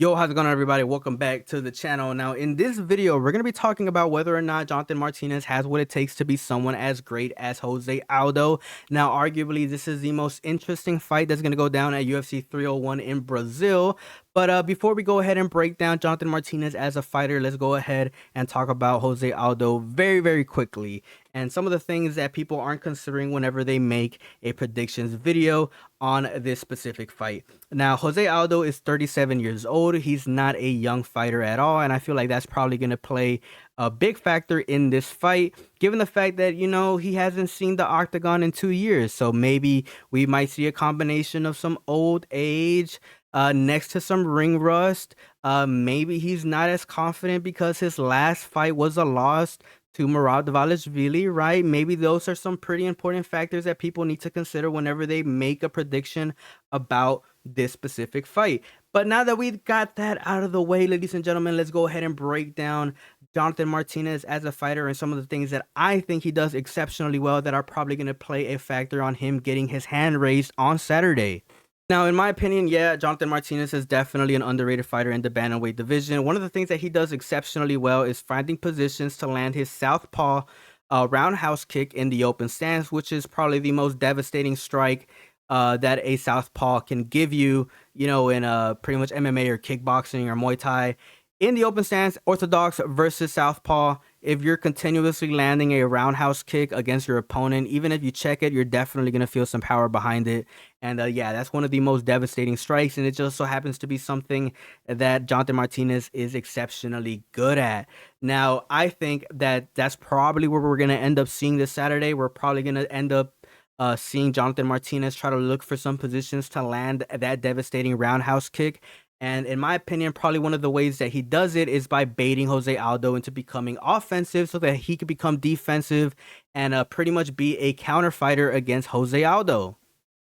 Yo, how's it going, everybody? Welcome back to the channel. Now, in this video, we're going to be talking about whether or not Jonathan Martinez has what it takes to be someone as great as Jose Aldo. Now, arguably, this is the most interesting fight that's going to go down at UFC 301 in Brazil. But before we go ahead and break down Jonathan Martinez as a fighter, let's go ahead and talk about Jose Aldo very, very quickly. And some of the things that people aren't considering whenever they make a predictions video on this specific fight. Now, Jose Aldo is 37 years old. He's not a young fighter at all, and I feel like that's probably going to play a big factor in this fight, given the fact that, he hasn't seen the octagon in 2 years. So maybe we might see a combination of some old age next to some ring rust. Maybe he's not as confident because his last fight was a loss to Dvalishvili, right? Maybe those are some pretty important factors that people need to consider whenever they make a prediction about this specific fight. But now that we've got that out of the way, ladies and gentlemen, let's go ahead and break down Jonathan Martinez as a fighter and some of the things that I think he does exceptionally well that are probably going to play a factor on him getting his hand raised on Saturday. Now, in my opinion, yeah, Jonathan Martinez is definitely an underrated fighter in the bantamweight division. One of the things that he does exceptionally well is finding positions to land his southpaw roundhouse kick in the open stance, which is probably the most devastating strike that a southpaw can give you, in pretty much MMA or kickboxing or Muay Thai. In the open stance, orthodox versus southpaw, if you're continuously landing a roundhouse kick against your opponent, even if you check it, you're definitely going to feel some power behind it. And yeah, that's one of the most devastating strikes, and it just so happens to be something that Jonathan Martinez is exceptionally good at. Now, I think that that's probably where we're going to end up seeing this Saturday. We're probably going to end up seeing Jonathan Martinez try to look for some positions to land that devastating roundhouse kick. And in my opinion, probably one of the ways that he does it is by baiting Jose Aldo into becoming offensive so that he could become defensive and pretty much be a counter fighter against Jose Aldo.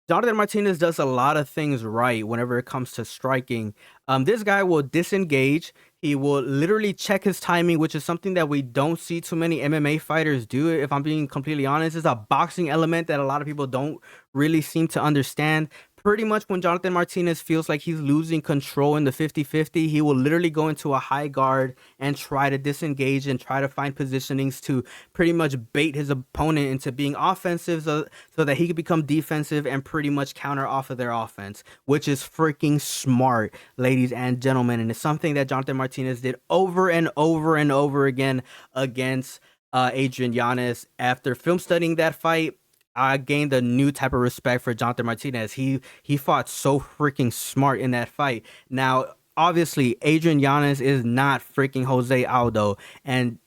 Jonathan Martinez does a lot of things right whenever it comes to striking. This guy will disengage. He will literally check his timing, which is something that we don't see too many MMA fighters do. If I'm being completely honest, it's a boxing element that a lot of people don't really seem to understand. Pretty much when Jonathan Martinez feels like he's losing control in the 50-50, he will literally go into a high guard and try to disengage and try to find positionings to pretty much bait his opponent into being offensive so that he could become defensive and pretty much counter off of their offense, which is freaking smart, ladies and gentlemen. And it's something that Jonathan Martinez did over and over and over again against Adrian Yanez. After film studying that fight, I gained a new type of respect for Jonathan Martinez. He fought so freaking smart in that fight. Now, obviously, Adrian Yanez is not freaking Jose Aldo, and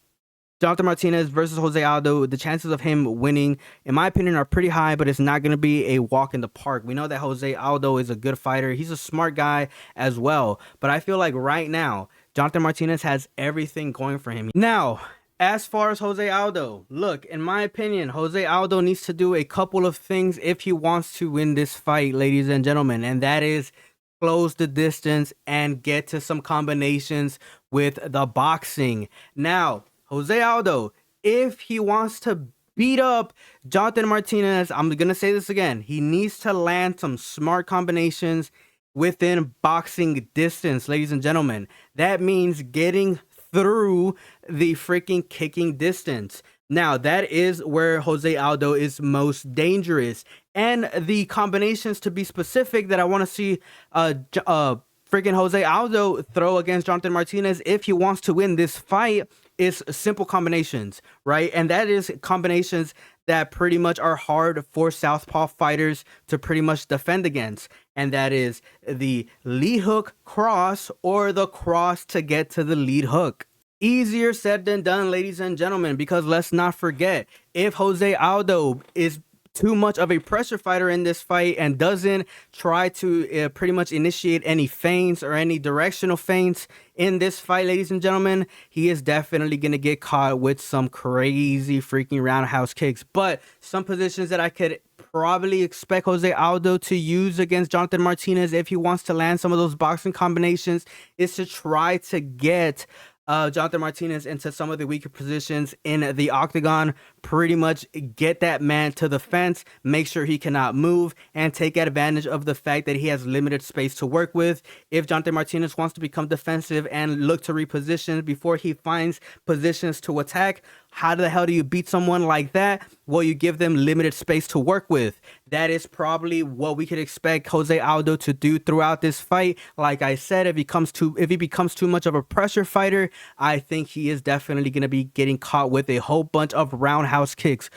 Jonathan Martinez versus Jose Aldo, the chances of him winning, in my opinion, are pretty high, but it's not going to be a walk in the park. We know that Jose Aldo is a good fighter. He's a smart guy as well, but I feel like right now, Jonathan Martinez has everything going for him. Now, as far as Jose Aldo, look, in my opinion, Jose Aldo needs to do a couple of things if he wants to win this fight, ladies and gentlemen, and that is close the distance and get to some combinations with the boxing. Now, Jose Aldo, if he wants to beat up Jonathan Martinez, I'm going to say this again, he needs to land some smart combinations within boxing distance, ladies and gentlemen. That means getting through the freaking kicking distance. Now, that is where Jose Aldo is most dangerous. And the combinations, to be specific, that I want to see freaking Jose Aldo throw against Jonathan Martinez if he wants to win this fight is simple combinations, right? And that is combinations that pretty much are hard for southpaw fighters to pretty much defend against. And that is the lead hook cross or the cross to get to the lead hook. Easier said than done, ladies and gentlemen, because let's not forget, if Jose Aldo is too much of a pressure fighter in this fight and doesn't try to pretty much initiate any feints or any directional feints in this fight, ladies and gentlemen, he is definitely going to get caught with some crazy freaking roundhouse kicks. But some positions that I could probably expect Jose Aldo to use against Jonathan Martinez if he wants to land some of those boxing combinations is to try to get Jonathan Martinez into some of the weaker positions in the octagon, pretty much get that man to the fence, make sure he cannot move, and take advantage of the fact that he has limited space to work with. If Jonathan Martinez wants to become defensive and look to reposition before he finds positions to attack, how the hell do you beat someone like that? Well, you give them limited space to work with. That is probably what we could expect Jose Aldo to do throughout this fight. Like I said, if he becomes too much of a pressure fighter, I think he is definitely going to be getting caught with a whole bunch of roundhouse kicks.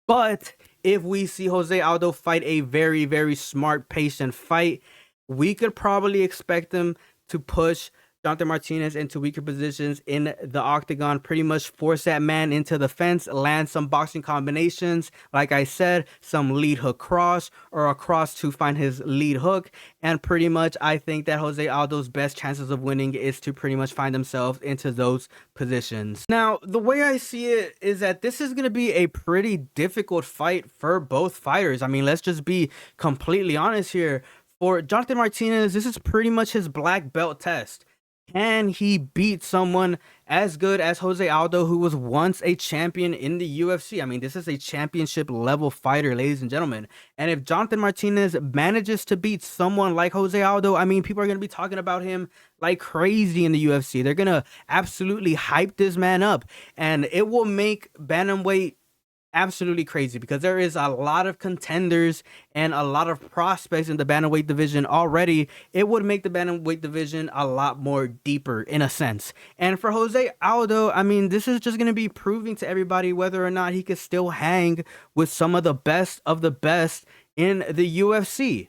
But if we see Jose Aldo fight a very, very smart, patient fight, we could probably expect him to push Jonathan Martinez into weaker positions in the octagon, pretty much force that man into the fence, land some boxing combinations. Like I said, some lead hook cross or a cross to find his lead hook. And pretty much I think that Jose Aldo's best chances of winning is to pretty much find themselves into those positions. Now, the way I see it is that this is going to be a pretty difficult fight for both fighters. I mean, let's just be completely honest here. For Jonathan Martinez, this is pretty much his black belt test. Can he beat someone as good as Jose Aldo, who was once a champion in the UFC? I mean, this is a championship level fighter, ladies and gentlemen. And if Jonathan Martinez manages to beat someone like Jose Aldo, I mean, people are going to be talking about him like crazy in the UFC. They're going to absolutely hype this man up. And it will make bantamweight absolutely crazy because there is a lot of contenders and a lot of prospects in the bantamweight division already. It would make the bantamweight division a lot more deeper in a sense. And for Jose Aldo, I mean, this is just going to be proving to everybody whether or not he could still hang with some of the best in the UFC.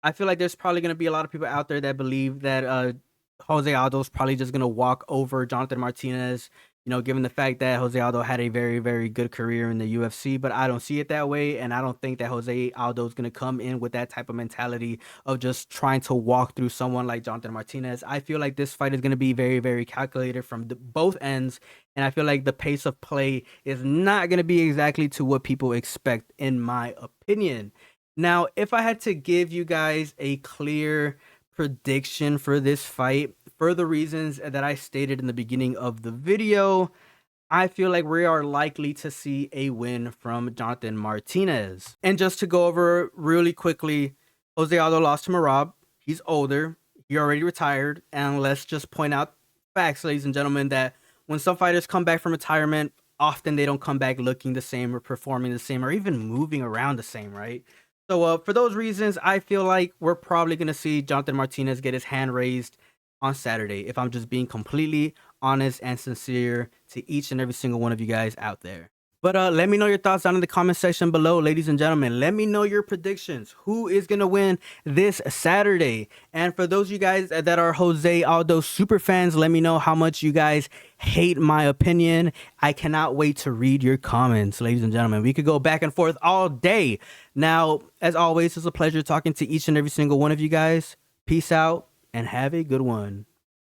I feel like there's probably going to be a lot of people out there that believe that Jose Aldo is probably just going to walk over Jonathan Martinez, you know, given the fact that Jose Aldo had a very, very good career in the UFC. But I don't see it that way, and I don't think that Jose Aldo is going to come in with that type of mentality of just trying to walk through someone like Jonathan Martinez. I feel like this fight is going to be very, very calculated from both ends, and I feel like the pace of play is not going to be exactly to what people expect, in my opinion. Now, if I had to give you guys a clear prediction for this fight, for the reasons that I stated in the beginning of the video, I feel like we are likely to see a win from Jonathan Martinez. And just to go over really quickly, Jose Aldo lost to Marab. He's older. He already retired. And let's just point out facts, ladies and gentlemen, that when some fighters come back from retirement, often they don't come back looking the same or performing the same or even moving around the same, right? So for those reasons, I feel like we're probably going to see Jonathan Martinez get his hand raised on Saturday, if I'm just being completely honest and sincere to each and every single one of you guys out there. But let me know your thoughts down in the comment section below, ladies and gentlemen. Let me know your predictions. Who is going to win this Saturday? And for those of you guys that are Jose Aldo super fans, let me know how much you guys hate my opinion. I cannot wait to read your comments, ladies and gentlemen. We could go back and forth all day. Now, as always, it's a pleasure talking to each and every single one of you guys. Peace out and have a good one.